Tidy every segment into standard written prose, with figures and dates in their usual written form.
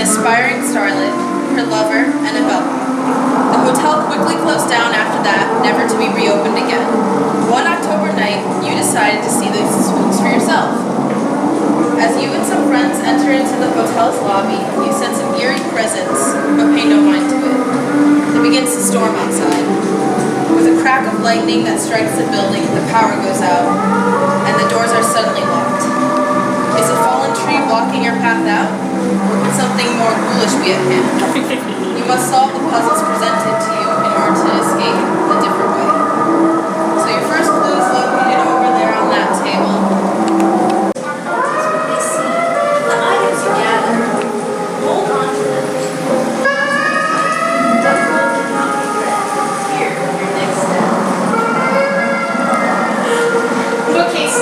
an aspiring starlet, her lover, and a bellhop. The hotel quickly closed down after that, never to be reopened again. One October night, you decided to see these spooks for yourself. As you and some friends enter into the hotel's lobby, you sense an eerie presence, but pay no mind to it. It begins to storm outside. With a crack of lightning that strikes the building, the power goes out, and the doors are suddenly locked. Is a fallen tree blocking your path out, or could something more ghoulish be at hand? You must solve the puzzles presented to you in order to escape a different way. So your first clue is located over there on that table. The items you gather, hold on to them. Don't hold them out of regret. Here, your next step. Bookcase.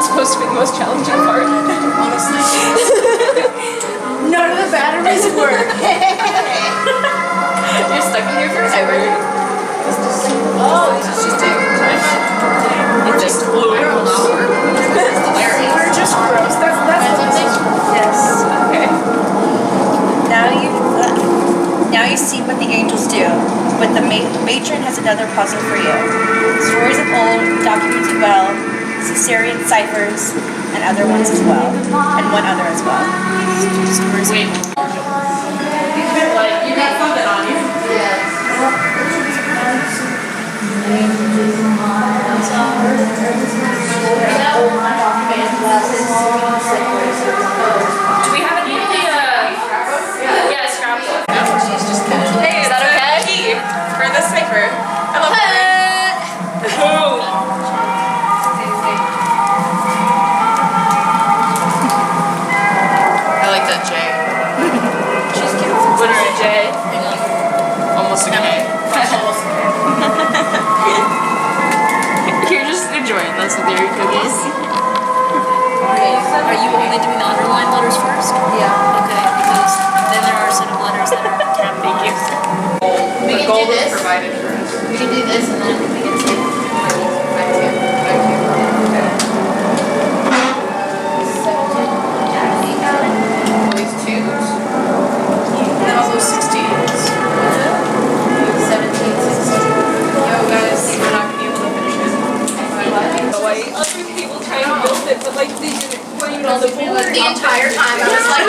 Supposed to be the most challenging part. Honestly. None of the batteries work. You're stuck in here forever. Oh, this is just taking time. It's just fluid. We're just gross. That's yes. Okay. Now you see what the angels do, but the matron has another puzzle for you. Stories of old, documented well, Caesarean ciphers, and other ones as well, and one other as well. Wait. Like, you got something on you. Do we have any of the, yeah, scrapbook? She's just casually. Hey, is that okay? For the cipher. I love it. I like that J. She's cute. What are a J? Almost a K. You're just enjoying those with your cookies. Okay, are you only doing the underlined letters first? Yeah. Okay, because then there are a set of letters that are tapped. Thank you. We The can gold do is this. provided for us. We can do this and then we can say back to you. All these twos. And all those 16s. 17, 16. Yo guys, we're not gonna be able to finish it. Other people try to build it, but like they didn't put it on the board. The entire time I was like,